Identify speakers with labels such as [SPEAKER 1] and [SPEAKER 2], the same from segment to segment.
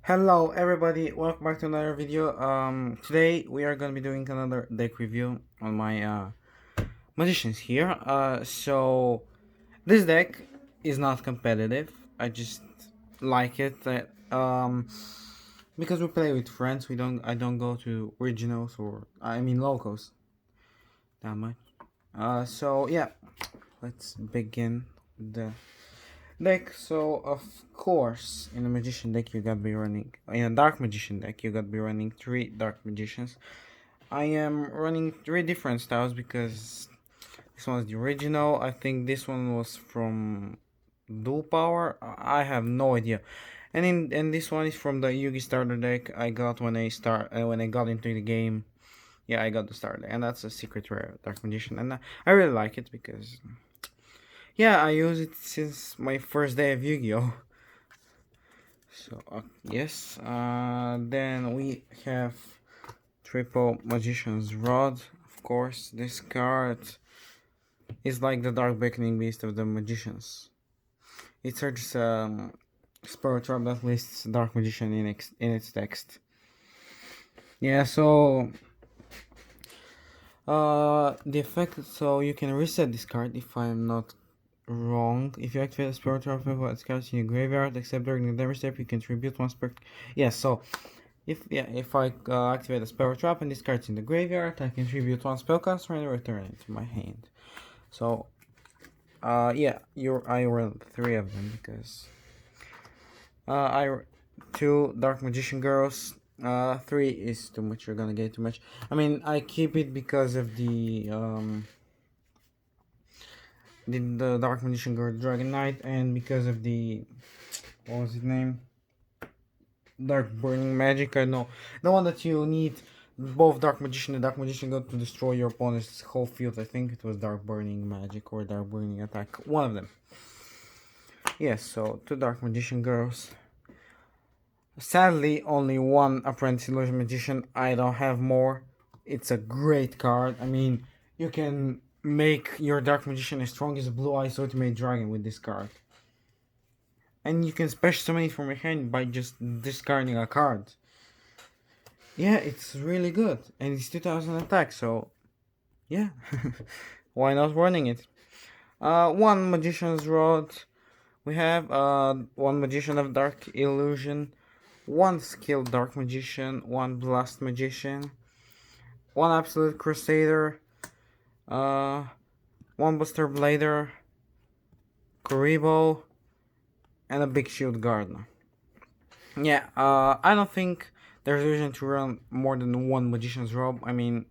[SPEAKER 1] Hello everybody, welcome back to another video. Today we are gonna be doing another deck review on my magicians here. So this deck is not competitive. I just like it. Because we play with friends. I don't go to regionals or locals that much. So yeah, let's begin the deck. So of course, in a magician deck you gotta be running. In a dark magician deck you gotta be running three dark magicians. I am running three different styles because this one is the original. I think this one was from Dual Power. I have no idea. And this one is from the Yugi starter deck I got when I got into the game. Yeah, I got the starter, and that's a secret rare dark magician, and I really like it because yeah, I use it since my first day of Yu-Gi-Oh. So yes, then we have triple magician's rod. Of course, this card is like the dark beckoning beast of the magicians. It searches spell trap that lists dark magician in its text. Yeah, so the effect, so you can reset this card if I'm not wrong. If you activate a spell trap of its cards in your graveyard, except during the damage step, you contribute one spell. Yeah, so if I activate a spell trap and this card's in the graveyard, I contribute one spellcaster and return it to my hand. So yeah, I rolled three of them because I two dark magician girls. Three is too much. You're gonna get too much. I mean, I keep it because of the dark magician girl Dragon Knight, and because of the what was his name, dark burning magic. I know the one that you need both dark magician and dark magician go to destroy your opponent's whole field. I think it was dark burning magic or dark burning attack, one of them. Yes, so two dark magician girls. Sadly, only one apprentice illusion magician. I don't have more. It's a great card. I mean, you can make your dark magician as strong as a blue eyes ultimate dragon with this card. And you can special summon it from your hand by just discarding a card. Yeah, it's really good. And it's 2000 attack, so yeah. Why not running it? One magician's rod. We have one magician of dark illusion, one skilled dark magician, one blast magician, one absolute crusader, uh, one buster blader, Kuribo, and a big shield gardener. Yeah, I don't think there's a reason to run more than one magician's robe. I mean,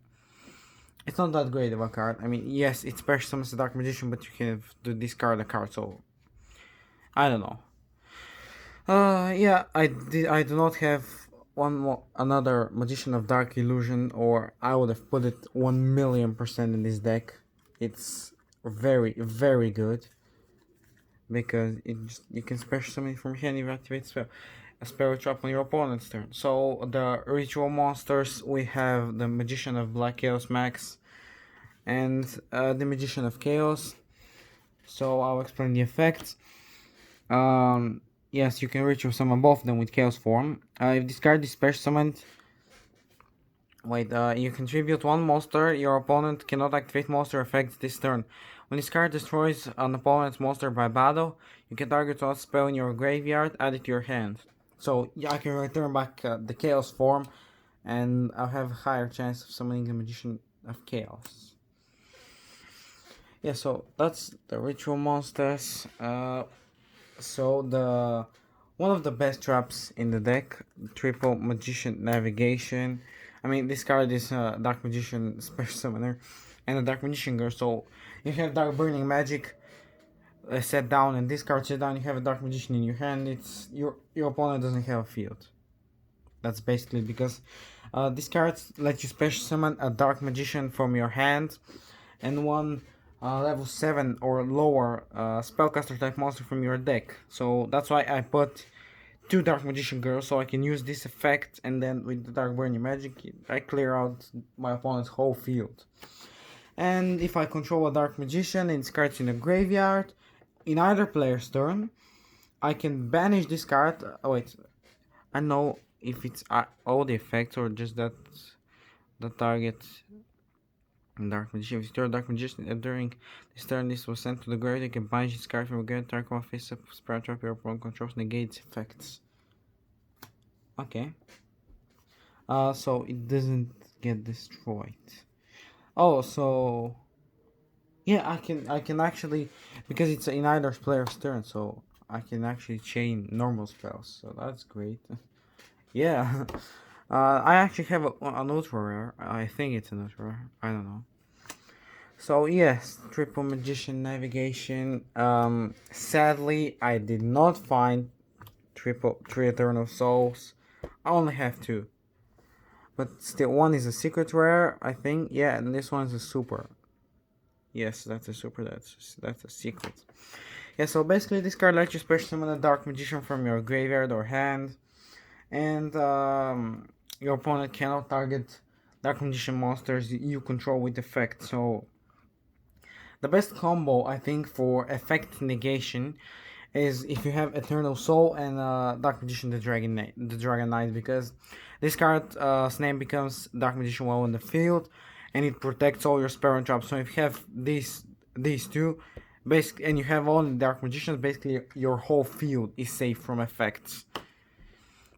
[SPEAKER 1] it's not that great of a card. I mean, yes, it's special summons a dark magician, but you can have to discard a card, so I don't know. Yeah, I do not have another magician of dark illusion, or I would have put it 1,000,000% in this deck. It's very good because you can special summon from hand if you activate a spell trap on your opponent's turn. So the ritual monsters, we have the magician of Black Chaos Max and the magician of Chaos. So I'll explain the effects. Yes, you can ritual summon both of them with Chaos form. If this card is special summoned, you contribute one monster. Your opponent cannot activate monster effects this turn. When this card destroys an opponent's monster by battle, you can target one spell in your graveyard, add it to your hand. So yeah, I can return back the Chaos form, and I'll have a higher chance of summoning the Magician of Chaos. Yeah, so that's the ritual monsters. So the one of the best traps in the deck, triple magician navigation. I mean, this card is a dark magician special summoner and a dark magician girl. So you have dark burning magic set down, and this card set down. You have a dark magician in your hand. It's your opponent doesn't have a field. That's basically because this card lets you special summon a dark magician from your hand, and one level 7 or lower spellcaster type monster from your deck. So that's why I put two Dark Magician Girls, so I can use this effect, and then with the Dark Burning Magic, I clear out my opponent's whole field. And if I control a Dark Magician and its card's in the graveyard, in either player's turn, I can banish this card. I know if it's all the effects or just that the target. Dark Magician. If you Dark Magician during this turn, this was sent to the grave. You can banish this card from a grave. Target one face up, spirit trap your opponent controls, negates effects. Okay. So it doesn't get destroyed. Oh, so yeah, I can actually, because it's in either player's turn, so I can actually chain normal spells. So that's great. Yeah. I actually have an ultra rare. I think it's an ultra rare. I don't know. So yes, triple magician navigation. Sadly, I did not find three eternal souls. I only have two, but still, one is a secret rare, I think. Yeah, and this one's a super. Yes, that's a super. That's a secret. Yeah. So basically, this card lets you special summon a dark magician from your graveyard or hand, and your opponent cannot target dark magician monsters you control with effect. So the best combo, I think, for effect negation is if you have Eternal Soul and Dark Magician the Dragon Knight, because this card's name becomes Dark Magician while in the field, and it protects all your spell and traps. So if you have these two, basically, and you have only Dark Magicians, basically your whole field is safe from effects.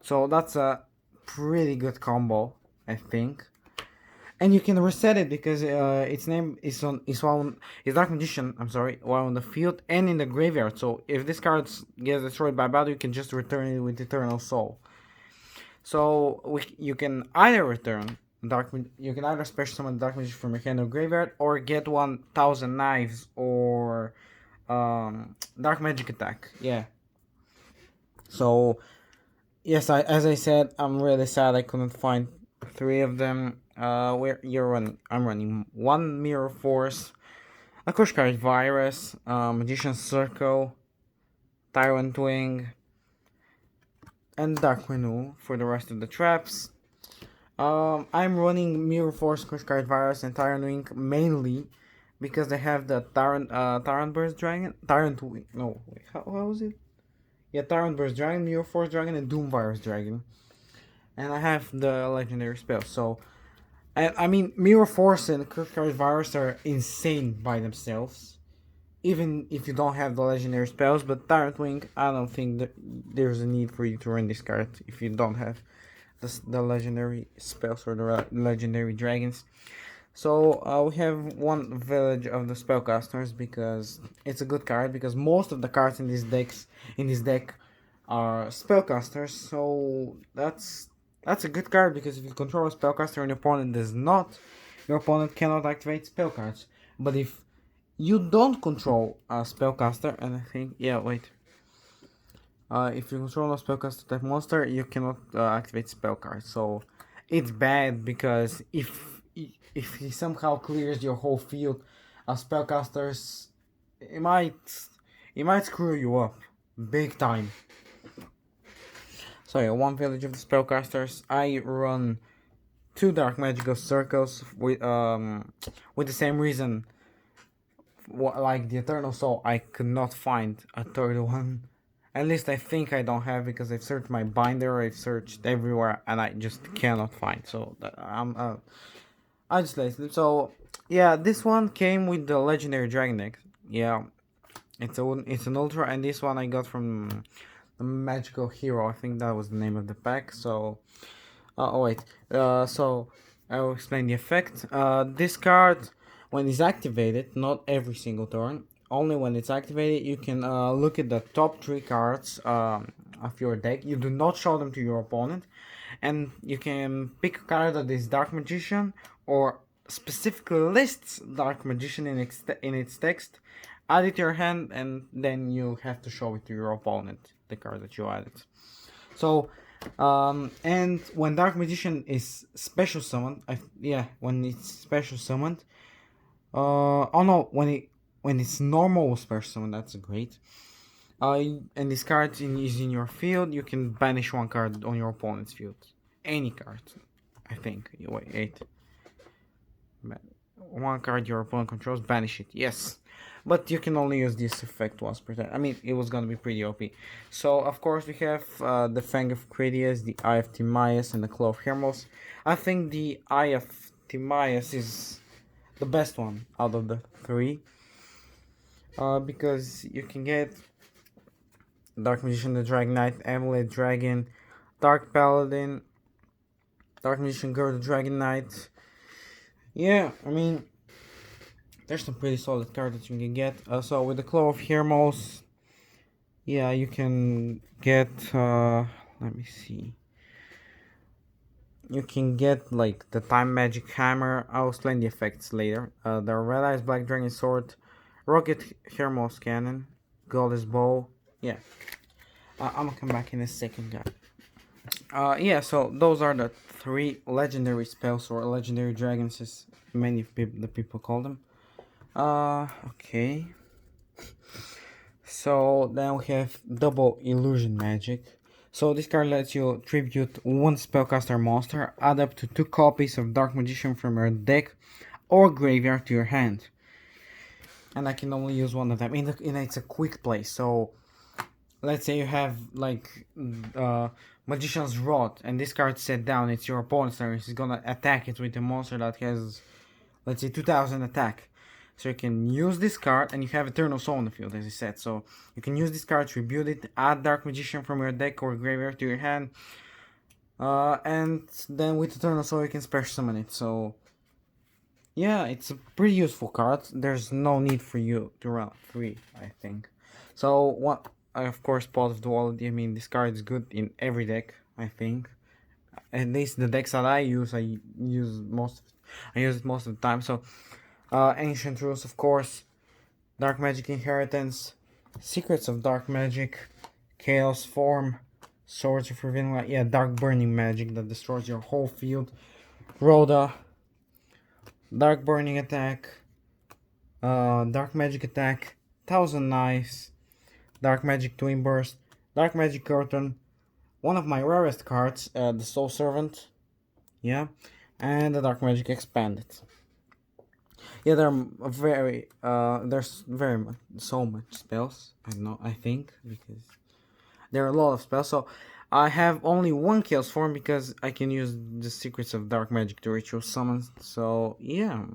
[SPEAKER 1] So that's a pretty good combo, I think. And you can reset it because its name is Dark Magician. I'm sorry, while on the field and in the graveyard. So if this card gets destroyed by battle, you can just return it with Eternal Soul. So you can either return you can either special summon Dark Magician from your hand or graveyard, or get 1,000 knives or Dark Magic attack. Yeah. So yes, as I said, I'm really sad I couldn't find three of them. Where you're running? I'm running one Mirror Force, a Crush Card Virus, Magician's Circle, Tyrant Wing, and Dark Menu for the rest of the traps. I'm running Mirror Force, Crush Card Virus, and Tyrant Wing mainly because they have the Tyrant Burst Dragon, Tyrant Wing. No, wait, how was it? Yeah, Tyrant Burst Dragon, Mirror Force Dragon, and Doom Virus Dragon. And I have the legendary spell, so I mean, Mirror Force and Crush Card Virus are insane by themselves, even if you don't have the legendary spells. But Tyrant Wing, I don't think that there's a need for you to run this card if you don't have the legendary spells or the legendary dragons. So we have one Village of the Spellcasters because it's a good card, because most of the cards in this deck are spellcasters. So that's a good card, because if you control a spellcaster and your opponent does not, your opponent cannot activate spell cards. But if you don't control a spellcaster, and I think, yeah, wait. If you control a spellcaster type monster, you cannot activate spell cards. So it's bad, because if he somehow clears your whole field of spellcasters, it might screw you up big time. So yeah, one Village of the Spellcasters. I run two Dark Magical Circles with the same reason. Like the Eternal Soul, I could not find a third one. At least I think I don't have, because I've searched my binder, I've searched everywhere, and I just cannot find. So I just laced it. So yeah, this one came with the Legendary Dragon deck. Yeah, it's an Ultra, and this one I got from the Magical Hero. I think that was the name of the pack. So, oh wait. So I will explain the effect. This card, when it's activated, not every single turn, only when it's activated, you can look at the top 3 cards of your deck. You do not show them to your opponent, and you can pick a card that is Dark Magician or specifically lists Dark Magician in its text, add it to your hand, and then you have to show it to your opponent, the card that you added. So, and when Dark Magician is special summoned, when it's special summoned, oh no, when it's normal special summon, that's great. And this card is in your field, you can banish one card on your opponent's field, any card. I think. Wait, 8. One card your opponent controls, banish it. Yes. but you can only use this effect once per turn. I mean, it was gonna be pretty OP. So of course we have the Fang of Critias, the Eye of Timaeus, and the Claw of Hermos. I think the Eye of Timaeus is the best one out of the three, because you can get Dark Magician, the Dragon Knight, Amulet Dragon, Dark Paladin, Dark Magician Girl, the Dragon Knight. Yeah, I mean, there's some pretty solid cards that you can get. So with the Claw of Hermos, yeah, you can get, let me see. You can get like the Time Magic Hammer. I'll explain the effects later. The Red Eyes Black Dragon Sword, Rocket Hermos Cannon, Goddess Bow. Yeah, I'm gonna come back in a second, guys. Yeah, so those are the three legendary spells, or legendary dragons, as many the people call them. Okay. So then we have Double Illusion Magic. So this card lets you tribute one spellcaster monster, add up to 2 copies of Dark Magician from your deck or graveyard to your hand. And I can only use one of them. It's a quick play, so let's say you have like Magician's Rod, and this card set down, it's your opponent's turn. He's gonna attack it with a monster that has, let's say, 2000 attack. So you can use this card, and you have Eternal Soul on the field, as I said. So you can use this card, tribute it, add Dark Magician from your deck or graveyard to your hand, and then with Eternal Soul you can special summon it. So yeah, it's a pretty useful card. There's no need for you to run 3, I think. So what? Of course, Pot of Duality. I mean, this card is good in every deck, I think. At least the decks that I use it most of the time. So Ancient Rules, of course, Dark Magic Inheritance, Secrets of Dark Magic, Chaos Form, Swords of Revealing Light, yeah, Dark Burning Magic that destroys your whole field, Rhoda, Dark Burning Attack, Dark Magic Attack, Thousand Knives, Dark Magic Twin Burst, Dark Magic Curtain, one of my rarest cards, the Soul Servant, yeah, and the Dark Magic Expanded. Yeah, there's so much spells. I think, because there are a lot of spells. So I have only one Chaos Form because I can use the Secrets of Dark Magic to ritual summon. So yeah.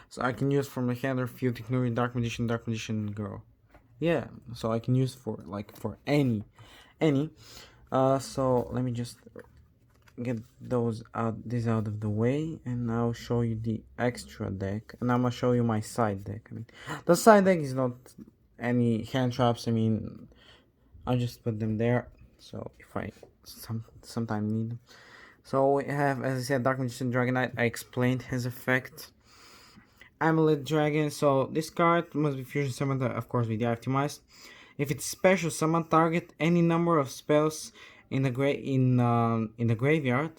[SPEAKER 1] So I can use from the hand or field ignoring Dark Magician Girl. Yeah, so I can use for any. So let me just get this out of the way, and I'll show you the extra deck, and I'm gonna show you my side deck. I mean, the side deck is not any hand traps. I mean, I just put them there, so if I sometime need them. So we have, as I said, Dark Magician Dragon Knight. I explained his effect. Amulet Dragon. So this card must be fusion summoned, of course, with the optimized. If it's special summon, target any number of spells in the graveyard.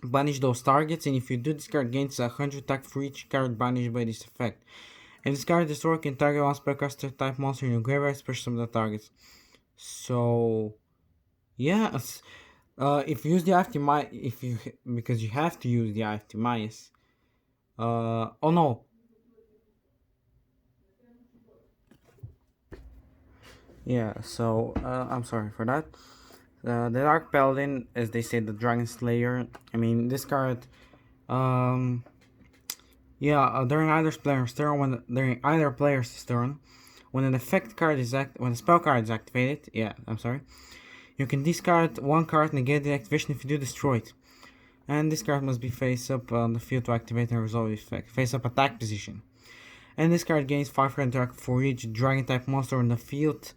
[SPEAKER 1] Banish those targets, and if you do, this card gains 100 attack for each card banished by this effect. And this card destroy can target one spellcaster type monster in your graveyard, special summon the targets. So yeah, if you use the Eye, because you have to use the Eye of Timaeus. Oh no. Yeah, so I'm sorry for that. The Dark Paladin, as they say, the Dragon Slayer. I mean, this card, during either player's turn, when an effect card is when a spell card is activated, you can discard one card, negate the activation. If you do, destroy it. And this card must be face up on the field to activate and resolve the effect. Face up attack position. And this card gains 500 attack for each dragon type monster in the field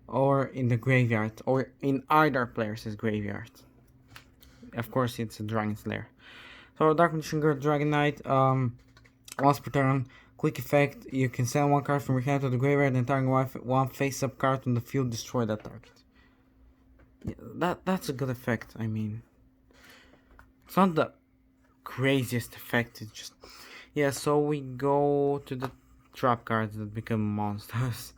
[SPEAKER 1] or in the graveyard, or in either player's graveyard. Of course, it's a Dragon Slayer. So Dark Magician Girl, Dragon Knight, once per turn, quick effect, you can send one card from your hand to the graveyard and target one face-up card on the field, destroy that target. Yeah, that's a good effect. I mean, it's not the craziest effect, it's just... Yeah, so we go to the trap cards that become monsters.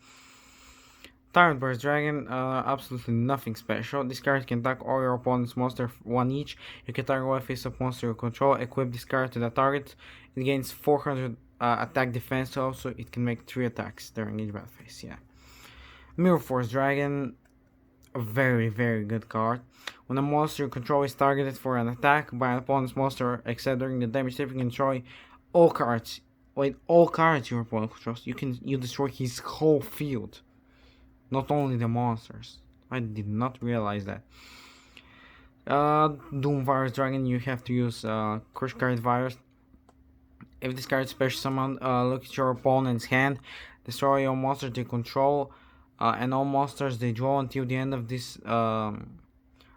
[SPEAKER 1] Tyrant Burst Dragon, absolutely nothing special. This card can attack all your opponent's monster one each. You can target one face-up monster you control. Equip this card to the target. It gains 400 attack defense also. It can make 3 attacks during each battle phase. Yeah. Mirror Force Dragon, a very very good card. When a monster you control is targeted for an attack by an opponent's monster, except during the damage tip, you can destroy all cards. Wait, all cards your opponent controls. You destroy his whole field, not only the monsters. I did not realize that. Doom Virus Dragon, you have to use Crush Card Virus. If this card is special summoned, look at your opponent's hand, destroy all monsters they control, and all monsters they draw until the end of this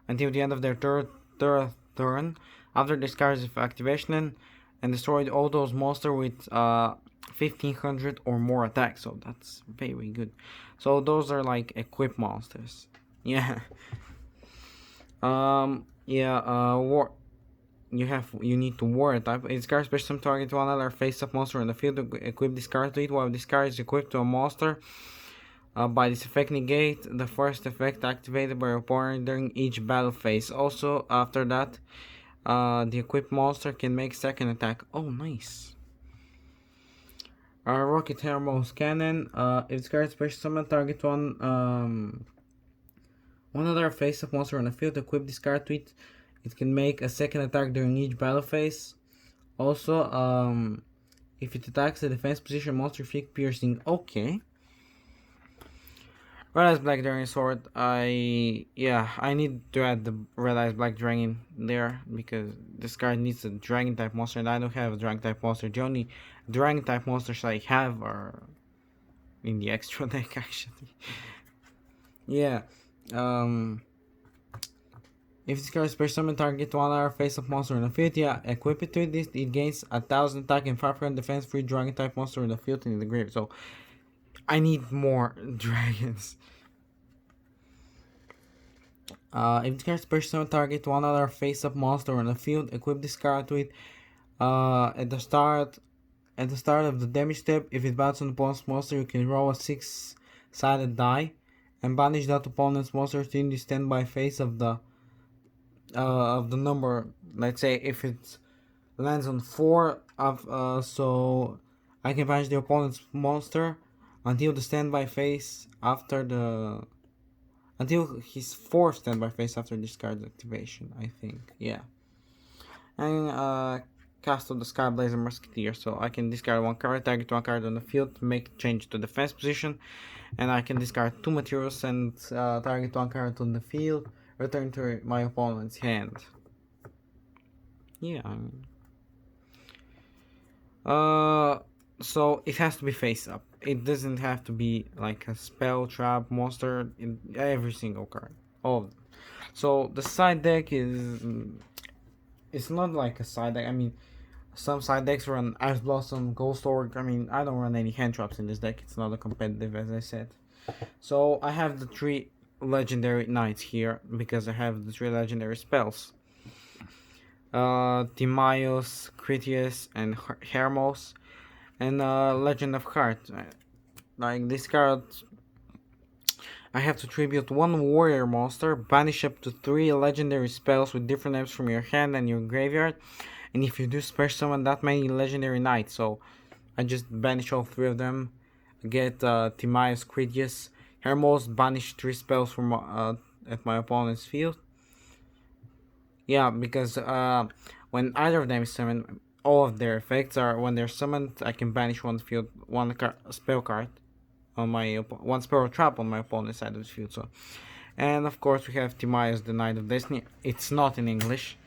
[SPEAKER 1] until the end of their third turn. After this card's activation, and destroyed all those monsters with 1500 or more attacks. So that's very good. So those are like equipped monsters. Yeah. War. You need to war type. Its card special target one other face-up monster in the field. Equip this card to it. While this card is equipped to a monster, by this effect negate the first effect activated by your opponent during each battle phase. Also, after that, the equipped monster can make second attack. Oh, nice. Rocket Hermos Cannon. If this card special summon target one other face-up monster on the field, equip this card to it. It can make a second attack during each battle phase. Also, if it attacks the defense position monster, inflict piercing. Okay. Red Eyes Black Dragon Sword. I need to add the Red Eyes Black Dragon there because this card needs a Dragon type monster, and I don't have a Dragon type monster. The only Dragon type monsters I have are in the extra deck actually. Yeah. If this card is special summon target one other face-up monster in the field, equip it to this. It gains 1000 attack and 500 defense free Dragon type monster in the field and in the grave. So I need more dragons. If this card is special summon target one other face-up monster in the field, equip this card to it. At the start of the damage step, if it battles an opponent's monster, you can roll a 6-sided die and banish that opponent's monster in the standby phase of the number. Let's say if it lands on 4 of so I can banish the opponent's monster until the standby phase until his 4th standby phase after this card's activation, I think. Yeah. And Castle the Skyblazer Musketeer, so I can discard one card, target one card on the field to make change to defense position, and I can discard 2 materials and target one card on the field, return to my opponent's hand. Yeah. So it has to be face up. It doesn't have to be like a spell trap monster in every single card. All of them. So the side deck is it's not like a side deck. I mean, some side decks run Ice Blossom, Ghost Orc. I mean, I don't run any hand traps in this deck. It's not a competitive, as I said. So I have the 3 legendary knights here because I have the 3 legendary spells. Timaeus, Critias, and Hermos, and Legend of Heart. Like this card, I have to tribute 1 warrior monster, banish up to 3 legendary spells with different names from your hand and your graveyard, and if you do special summon that many legendary knights, so I just banish all 3 of them, get Timaeus, Critias, Hermos, banish 3 spells from at my opponent's field. Yeah, because when either of them is summoned, all of their effects are when they're summoned. I can banish one spell card on my one spell trap on my opponent's side of the field. So, and of course we have Timaeus, the Knight of Destiny. It's not in English.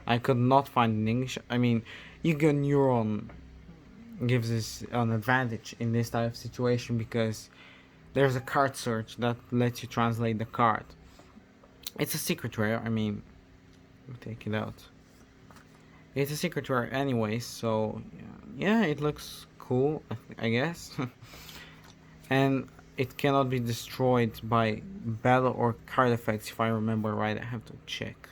[SPEAKER 1] I could not find it in English. I mean, Yu-Gi-Oh! Neuron gives us an advantage in this type of situation because there's a card search that lets you translate the card. It's a secret rare. I mean, take it out. It's a secret rare anyways, so yeah, it looks cool, I guess. And it cannot be destroyed by battle or card effects, if I remember right. I have to check.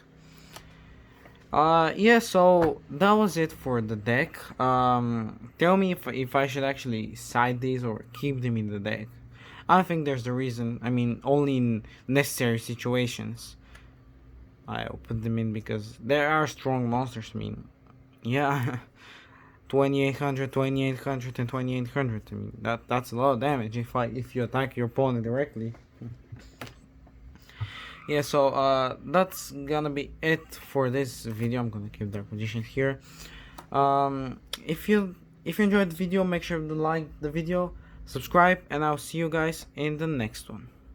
[SPEAKER 1] Yeah, so that was it for the deck. Tell me if I should actually side these or keep them in the deck. I don't think there's a reason. I mean, only in necessary situations I'll put them in because there are strong monsters. I mean, yeah. 2800, 2800, and 2800. I mean, that's a lot of damage if you attack your opponent directly. Yeah, so that's gonna be it for this video. I'm gonna keep Dark Magician here. If you enjoyed the video, make sure to like the video, subscribe, and I'll see you guys in the next one.